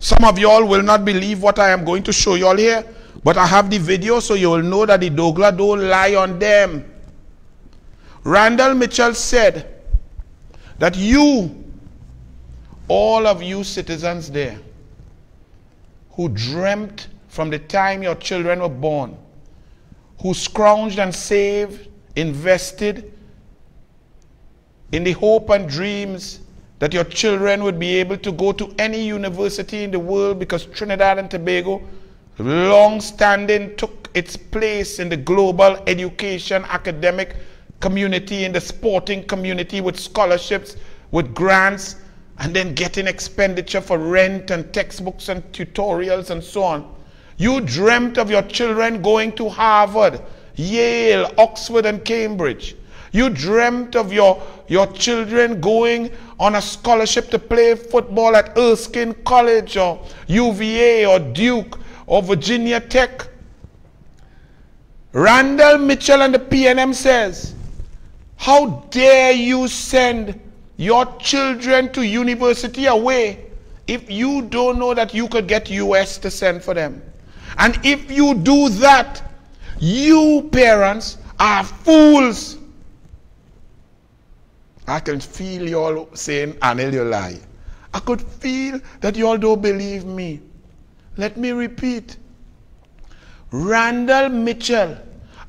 Some of y'all will not believe what I am going to show y'all here, but I have the video so you will know that the Douglas don't lie on them. Randall Mitchell said that you, all of you citizens there, who dreamt from the time your children were born, who scrounged and saved, invested in the hope and dreams that your children would be able to go to any university in the world, because Trinidad and Tobago long-standing took its place in the global education academic community, in the sporting community, with scholarships, with grants, and then getting expenditure for rent and textbooks and tutorials and so on. You dreamt of your children going to Harvard, Yale, Oxford, and Cambridge. You dreamt of your children going on a scholarship to play football at Erskine College or UVA or Duke or Virginia Tech. Randall Mitchell and the PNM says, how dare you send your children to university away if you don't know that you could get US to send for them? And if you do that, you parents are fools. I can feel y'all saying, Anil, you lie. I could feel that y'all don't believe me. Let me repeat. Randall Mitchell,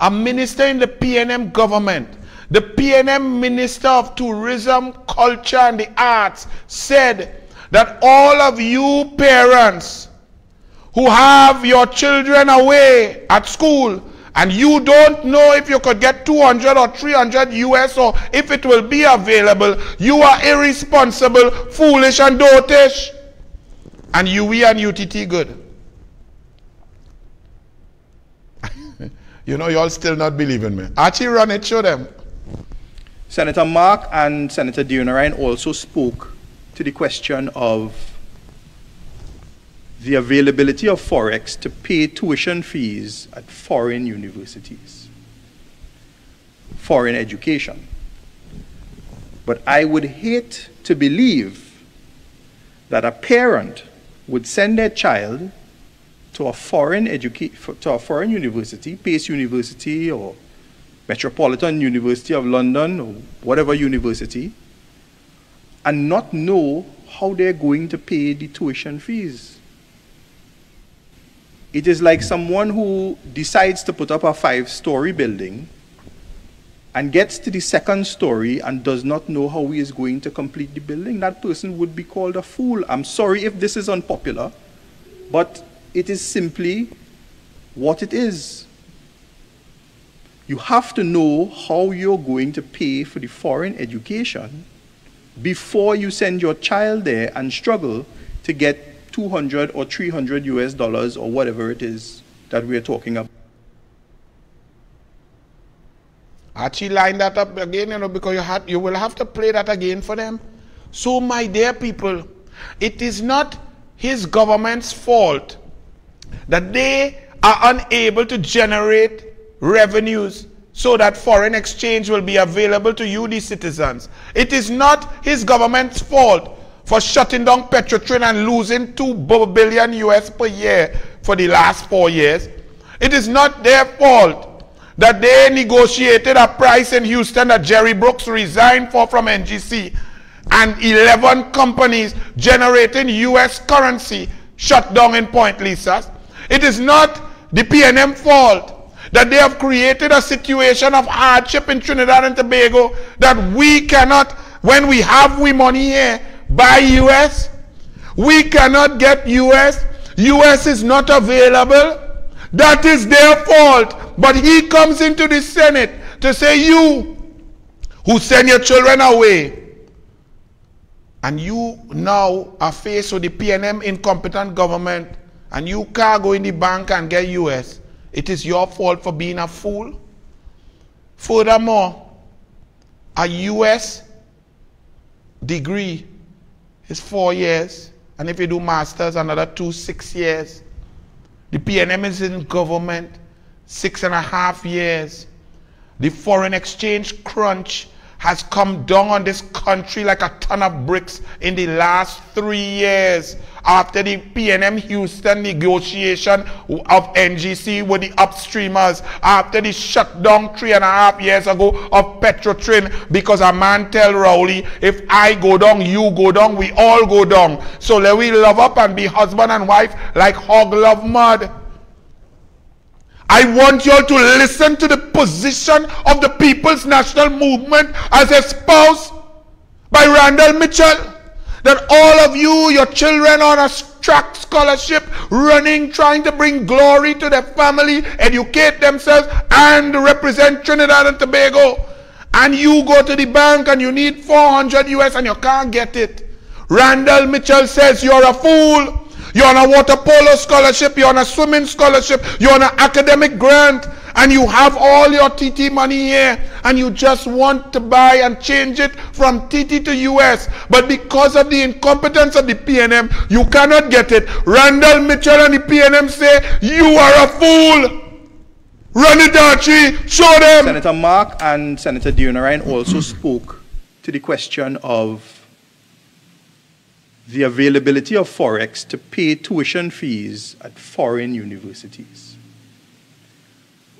a minister in the PNM government, the PNM Minister of Tourism, Culture and the Arts, said that all of you parents who have your children away at school and you don't know if you could get 200 or 300 US or if it will be available, you are irresponsible, foolish and dotish. And UE and UTT good. You know, y'all still not believing me. Archie, run it, show them. Senator Mark and Senator Deonarine also spoke to the question of the availability of Forex to pay tuition fees at foreign universities, foreign education. But I would hate to believe that a parent would send their child to a foreign university, Pace University or Metropolitan University of London or whatever university, and not know how they're going to pay the tuition fees. It is like someone who decides to put up a 5-story building and gets to the 2nd story and does not know how he is going to complete the building. That person would be called a fool. I'm sorry if this is unpopular, but it is simply what it is. You have to know how you're going to pay for the foreign education before you send your child there and struggle to get 200 or 300 US dollars or whatever it is that we're talking about. Archie lined that up again, you know, because you will have to play that again for them. So, my dear people, it is not his government's fault that they are unable to generate revenues so that foreign exchange will be available to you, the citizens. It is not his government's fault for shutting down Petrotrin and losing $2 billion US per year for the last 4 years. It is not their fault that they negotiated a price in Houston that Jerry Brooks resigned for from NGC, and 11 companies generating US currency shut down in Point Lisas. It is not the PNM fault that they have created a situation of hardship in Trinidad and Tobago that we cannot, when we have money here, buy US. We cannot get US. US is not available. That is their fault. But he comes into the Senate to say, you who send your children away, and you now are faced with the PNM incompetent government, and you can't go in the bank and get US, it is your fault for being a fool. Furthermore, a US degree is 4 years, and if you do masters, another 6 years. The PNM is in government 6.5 years. The foreign exchange crunch has come down on this country like a ton of bricks in the last 3 years after the PNM Houston negotiation of NGC with the upstreamers, after the shutdown 3.5 years ago of Petrotrin, because a man tell Rowley, if I go down, you go down, we all go down. So let we love up and be husband and wife like hog love mud. I want you all to listen to the position of the People's National Movement as espoused by Randall Mitchell. That all of you, your children on a track scholarship, running, trying to bring glory to their family, educate themselves, and represent Trinidad and Tobago. And you go to the bank and you need 400 US and you can't get it. Randall Mitchell says you're a fool. You're on a water polo scholarship, you're on a swimming scholarship, you're on an academic grant, and you have all your TT money here, and you just want to buy and change it from TT to US. But because of the incompetence of the PNM, you cannot get it. Randall Mitchell and the PNM say, you are a fool. Run it, Archie. Show them. Senator Mark and Senator Dionarine also spoke to the question of the availability of Forex to pay tuition fees at foreign universities,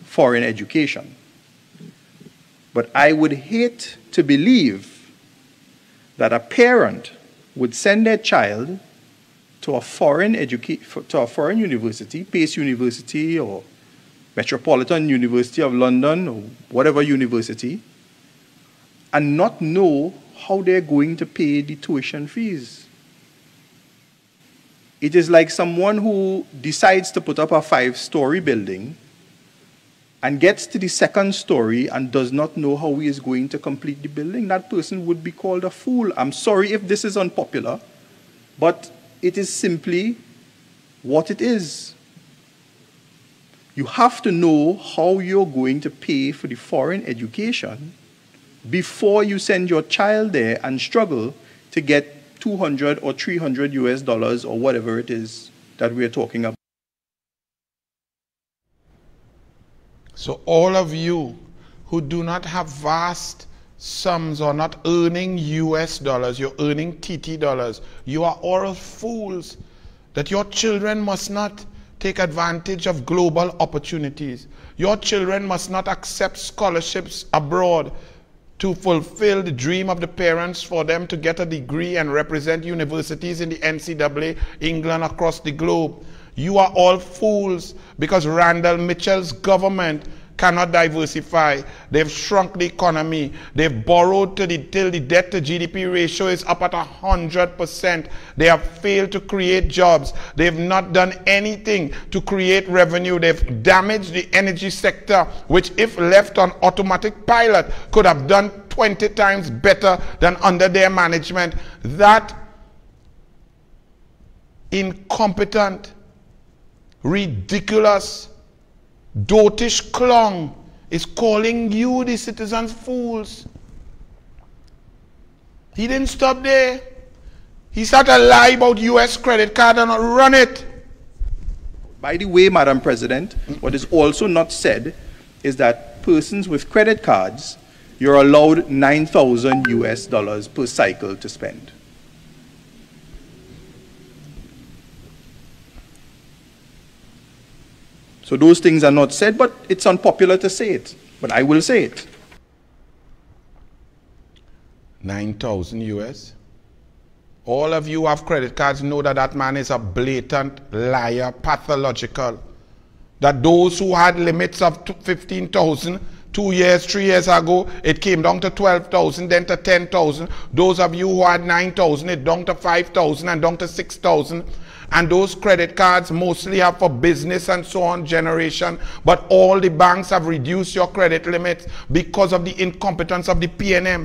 foreign education. But I would hate to believe that a parent would send their child to a foreign university, Pace University or Metropolitan University of London or whatever university, and not know how they're going to pay the tuition fees. It is like someone who decides to put up a 5-story building and gets to the 2nd story and does not know how he is going to complete the building. That person would be called a fool. I'm sorry if this is unpopular, but it is simply what it is. You have to know how you're going to pay for the foreign education before you send your child there and struggle to get 200 or 300 US dollars or whatever it is that we're talking about. So all of you who do not have vast sums or not earning US dollars, you're earning TT dollars, you are all fools. That your children must not take advantage of global opportunities. Your children must not accept scholarships abroad to fulfill the dream of the parents for them to get a degree and represent universities in the NCAA, England, across the globe. You are all fools because Randall Mitchell's government cannot diversify. They've shrunk the economy. They've borrowed till the debt to GDP ratio is up at 100%. They have failed to create jobs. They've not done anything to create revenue. They've damaged the energy sector, which if left on automatic pilot could have done 20 times better than under their management. That incompetent, ridiculous, dotish clown is calling you, the citizens, fools. He didn't stop there. He started to lie about US credit card and run it. By the way, Madam President, what is also not said is that persons with credit cards, you're allowed 9,000 US dollars per cycle to spend. So those things are not said, but it's unpopular to say it. But I will say it. 9,000 US. All of you who have credit cards know that that man is a blatant liar, pathological. That those who had limits of 15,000, 2 years, 3 years ago, it came down to 12,000, then to 10,000. Those of you who had 9,000, it down to 5,000 and down to 6,000. And those credit cards mostly are for business and so on generation. But all the banks have reduced your credit limits because of the incompetence of the PNM.